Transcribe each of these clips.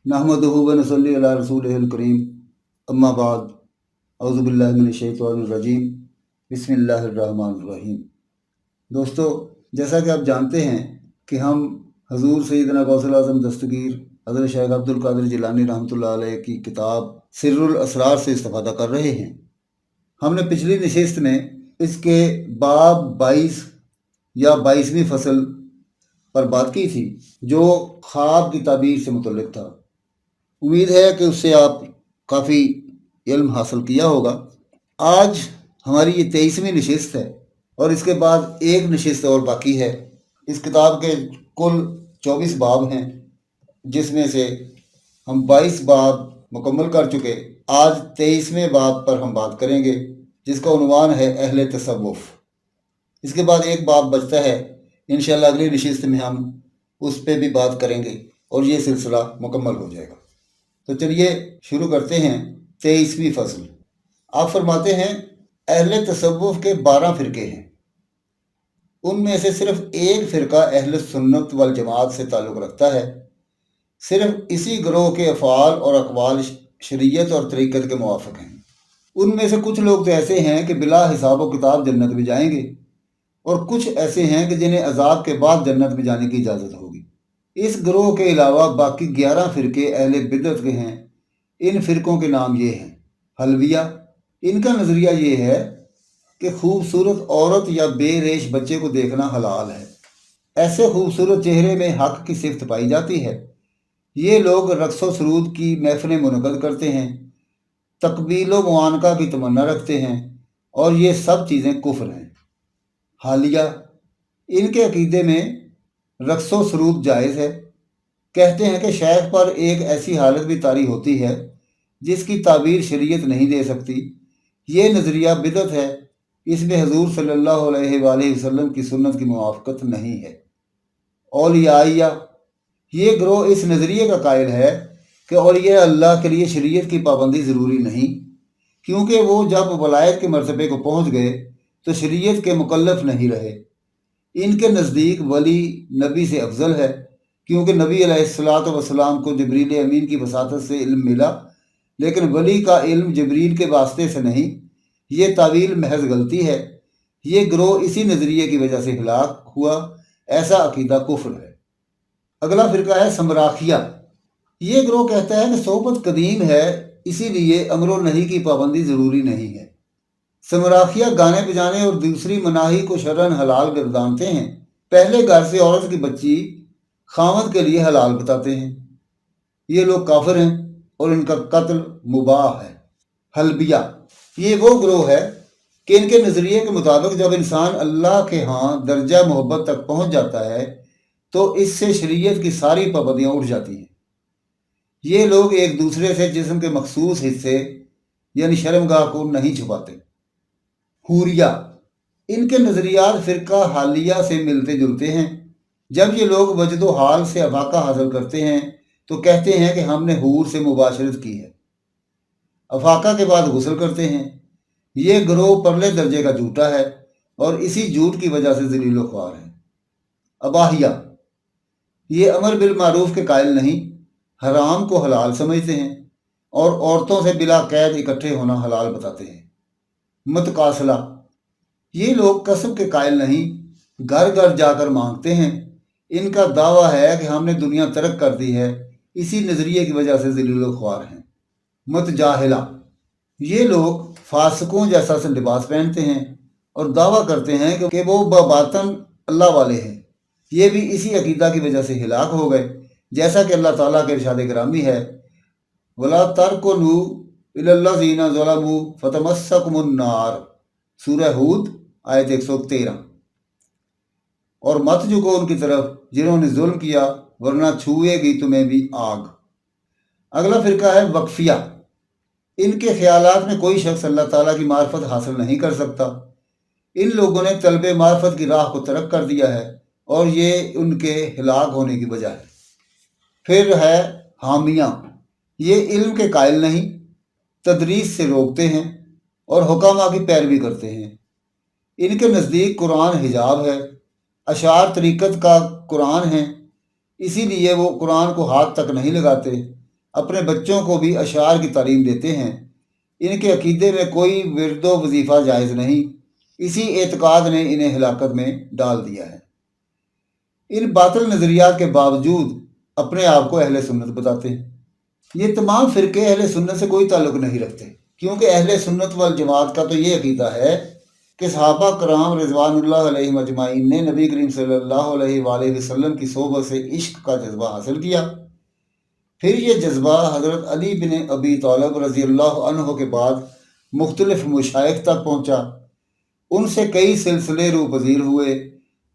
नहमदुहु व नसल्ली अला रसूलिहिल करीम, अम्मा बाद, औज़ु बिल्लाहि मिनश शैतानिर रजीम, बिस्मिल्लाहिर रहमानिर रहीम। दोस्तों, जैसा कि आप जानते हैं कि हम हजूर सैयदना गौसुल आज़म दस्तगीर हज़रत शेख अब्दुल कादिर जिलानी रहमतुल्लाह अलैह की किताब सिर्रुल असरार से इस्तिफ़ादा कर रहे हैं। हमने पिछली नशिस्त में इसके बाब 22 या 22वीं फसल पर बात की थी, जो ख्वाब की ताबीर से मुतल्लिक था। उम्मीद है कि उससे आप काफ़ी इल्म हासिल किया होगा। आज हमारी ये 23वीं नशिस्त है और इसके बाद एक नशिस्त और बाकी है। इस किताब के कुल 24 बाब हैं, जिसमें से हम 22 बाब मुकम्मल कर चुके। आज 23वें बाब पर हम बात करेंगे, जिसका उन्वान है अहले तसव्वुफ़। इसके बाद एक बाब बचता है, इंशाअल्लाह अगली नशिस्त में हम उस पर भी बात करेंगे और ये सिलसिला मुकम्मल हो जाएगा। तो चलिए शुरू करते हैं 23वीं फसल। आप फरमाते हैं अहले तसव्वुफ़ के 12 फ़िरके हैं। उनमें से सिर्फ एक फ़िरका अहले सुन्नत वल जमात से ताल्लुक़ रखता है। सिर्फ इसी ग्रोह के अफ़आल और अक़वाल शरीयत और तरीक़त के मुवाफ़िक़ हैं। उनमें से कुछ लोग तो ऐसे हैं कि बिला हिसाब व किताब जन्नत में जाएंगे, और कुछ ऐसे हैं कि जिन्हें अजाब के बाद जन्नत में जाने की इजाज़त होगी। इस ग्रोह के अलावा बाकी 11 फ़िरके अहले बिदअत के हैं। इन फ़िरकों के नाम ये हैं। हलविया, इनका नज़रिया ये है कि खूबसूरत औरत या बेरेश बच्चे को देखना हलाल है। ऐसे खूबसूरत चेहरे में हक़ की सिफ़त पाई जाती है। ये लोग रक़्स व सरूद की महफ़िलें मुनक़्क़द करते हैं, तक़बील व मुआनका की तमन्ना रखते हैं, और ये सब चीज़ें कुफ्र हैं। हालिया, इनके अक़ीदे में रक़्स व सरूद जायज़ है। कहते हैं कि शेख पर एक ऐसी हालत भी तारी होती है जिसकी ताबीर शरीयत नहीं दे सकती। ये नज़रिया बिदअत है। इसमें हजूर सल्लल्लाहु अलैहि वसल्लम की सुन्नत की मुवाफ़क़त नहीं है। औलियाइया, ये ग्रोह इस नज़रिए का कायल है कि औलिया अल्लाह के लिए शरीयत की पाबंदी ज़रूरी नहीं, क्योंकि वो जब वलायत के मरतबे को पहुँच गए तो शरीयत के मुकल्लफ़ नहीं रहे। इनके नज़दीक वली नबी से अफजल है, क्योंकि नबी अलैहिस्सलातु वस्सलाम को जिब्रील अमीन की वसातत से इल्म मिला, लेकिन वली का इल्म जिब्रील के वास्ते से नहीं। ये तावील महज गलती है। ये ग्रोह इसी नज़रिए की वजह से हिलाक हुआ। ऐसा अकीदा कुफ्र है। अगला फ़िरका है समराखिया। ये ग्रोह कहता है कि सोबत कदीम है, इसीलिए अमर व नही की पाबंदी ज़रूरी नहीं है। समराखिया गाने बजाने और दूसरी मनाही को शरअन हलाल गर्दानते हैं। पहले घर से औरत की बच्ची खामद के लिए हलाल बताते हैं। ये लोग काफिर हैं और इनका कत्ल मुबाह है। हलबिया, ये वो ग्रोह है कि इनके नज़रिए के मुताबिक जब इंसान अल्लाह के यहाँ दर्जा मोहब्बत तक पहुँच जाता है तो इससे शरीयत की सारी पाबंदियाँ उठ जाती हैं। ये लोग एक दूसरे से जिस्म के मखसूस हिस्से यानी शर्मगाह को नहीं छुपाते। हूरिया, इनके नज़रियात फ़िरका हालिया से मिलते जुलते हैं। जब ये लोग वजदो हाल से अफाका हासिल करते हैं तो कहते हैं कि हमने हूर से मुबाशरत की है। अफाका के बाद गुस्ल करते हैं। ये ग्रोह परले दर्जे का झूठा है और इसी झूठ की वजह से ज़लील ख्वार है। अबाहिया, ये अमर बिल मारूफ के कायल नहीं, हराम को हलाल समझते हैं और औरतों से बिला कैद इकट्ठे होना हलाल बताते हैं। मतकासला, ये लोग कसम के कायल नहीं, घर घर जाकर मांगते हैं। इनका दावा है कि हमने दुनिया तर्क कर दी है, इसी नज़रिए की वजह से ज़लील ख्वार हैं। मतजाहिला, ये लोग फासिकों जैसा से लिबास पहनते हैं और दावा करते हैं कि वो बातन अल्लाह वाले हैं। ये भी इसी अकीदा की वजह से हिलाक हो गए, जैसा कि अल्लाह ताला के इरशाद गिरामी है, वला तरकुनू इलल्लज़ीना ज़लमू फतमस्सकुमुन्नार, सूरह हूद आयत 113। और मत झुको उनकी तरफ जिन्होंने जुल्म किया, वरना छुएगी तुम्हें भी आग। अगला फ़िरका है वक्फिया। इनके ख्यालात में कोई शख्स अल्लाह ताला की मार्फत हासिल नहीं कर सकता। इन लोगों ने तलबे मार्फत की राह को तरक कर दिया है और ये उनके हिलाक होने की वजह है। फिर है हामिया। ये इल्म के कायल नहीं, तदरीस से रोकते हैं और हुकामा की पैरवी करते हैं। इनके नज़दीक कुरान हिजाब है, अशार तरीक़त का कुरान है, इसीलिए वो कुरान को हाथ तक नहीं लगाते। अपने बच्चों को भी अशार की तालीम देते हैं। इनके अकीदे में कोई विरद व वजीफ़ा जायज़ नहीं। इसी एतकाद ने इन्हें हिलाकत में डाल दिया है। इन बातिल नज़रियात के बावजूद अपने आप को अहले सुन्नत बताते हैं। ये तमाम फ़िरके अहले सुन्नत से कोई ताल्लुक़ नहीं रखते, क्योंकि अहले सुन्नत वल जमात का तो ये अकीदा है कि सहाबा कराम रिज़वानुल्लाह अलैहिम अजमाइन ने नबी करीम सल्लल्लाहु अलैहि वसल्लम की सोहबत से इश्क का जज्बा हासिल किया। फिर ये जज्बा हज़रत अली बिन अबी तालिब रज़ियल्लाहु अन्हु के बाद मुख्तलिफ मशाइख तक पहुँचा। उनसे कई सिलसिले रू पजीर हुए,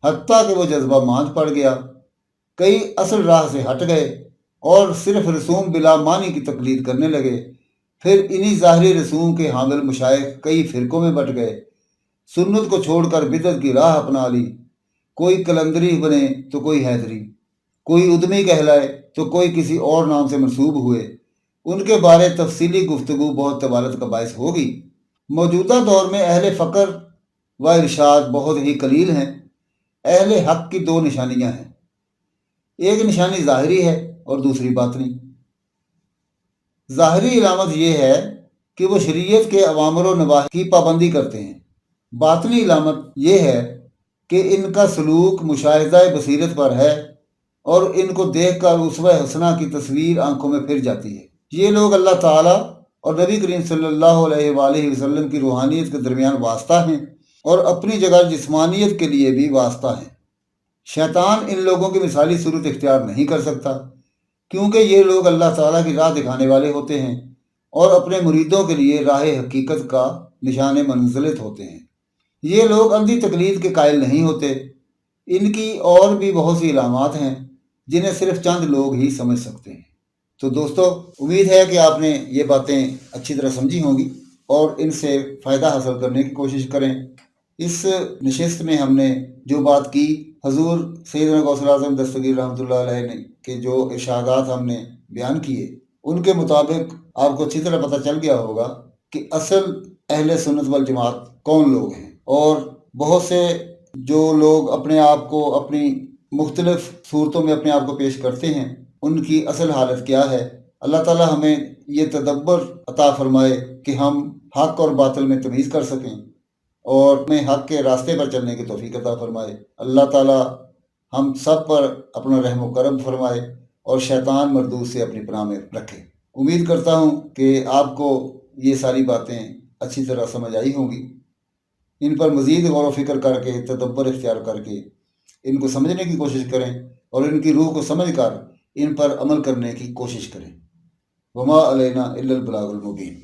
हत्ता कि वो जज्बा मांझ पड़ गया। कई असल राह से हट गए और सिर्फ रसूम बिला मानी की तकलीद करने लगे। फिर इन्हीं ज़ाहरी रसूम के हामिल मशाइख कई फ़िरकों में बट गए। सुन्नत को छोड़कर बिदअत की राह अपना ली। कोई कलंदरी बने तो कोई हैदरी, कोई उद्मी कहलाए तो कोई किसी और नाम से मंसूब हुए। उनके बारे तफसीली गुफ्तगू बहुत तवालत का बायस होगी। मौजूदा दौर में अहले फ़क्र व इरशाद बहुत ही कलील हैं। अहले हक़ की दो निशानियाँ हैं, एक निशानी ज़ाहरी है और दूसरी बातनी। ज़ाहरी इलामत ये है कि वो शरीयत के अवामर व नवाही की पाबंदी करते हैं। बातनी इलामत ये है कि इनका सलूक मुशाहिदा बसीरत पर है और इनको देख कर उसवा हसना की तस्वीर आंखों में फिर जाती है। ये लोग अल्लाह ताला और नबी करीम सल्लल्लाहु अलैहि वसल्लम की रूहानियत के दरमियान वास्ता हैं और अपनी जगह जिस्मानियत के लिए भी वास्ता हैं। शैतान इन लोगों की मिसाली सूरत इख्तियार नहीं कर सकता, क्योंकि ये लोग अल्लाह ताला की राह दिखाने वाले होते हैं और अपने मुरीदों के लिए राह हकीकत का निशान मंजिलत होते हैं। ये लोग अंधी तकलीद के कायल नहीं होते। इनकी और भी बहुत सी इलामात हैं जिन्हें सिर्फ चंद लोग ही समझ सकते हैं। तो दोस्तों, उम्मीद है कि आपने ये बातें अच्छी तरह समझी होंगी और इनसे फ़ायदा हासिल करने की कोशिश करें। इस नशिस्त में हमने जो बात की, हजूर सैयदना गौसुल आज़म दस्तगीर रहमतुल्लाह अलैह ने के जो इरशादात हमने बयान किए, उनके मुताबिक आपको अच्छी तरह पता चल गया होगा कि असल अहले सुन्नत वल जमात कौन लोग हैं। और बहुत से जो लोग अपने आप को अपनी मुख्तलिफ सूरतों में अपने आप को पेश करते हैं, उनकी असल हालत क्या है। अल्लाह ताला हमें ये तदब्बर अता फरमाए कि हम हक़ और बातिल में तमीज़ कर सकें और हमें हक़ के रास्ते पर चलने की तौफीक अता फरमाए। अल्लाह ताला हम सब पर अपना रहम व करम फरमाए और शैतान मरदूद से अपनी पनाह में रखे। उम्मीद करता हूँ कि आपको ये सारी बातें अच्छी तरह समझ आई होंगी। इन पर मज़ीद गौर व फ़िक्र करके, तदब्बर इख्तियार करके इनको समझने की कोशिश करें और इनकी रूह को समझ कर इन पर अमल करने की कोशिश करें। वमा अलैना इल्लल बलागुल मुबीन।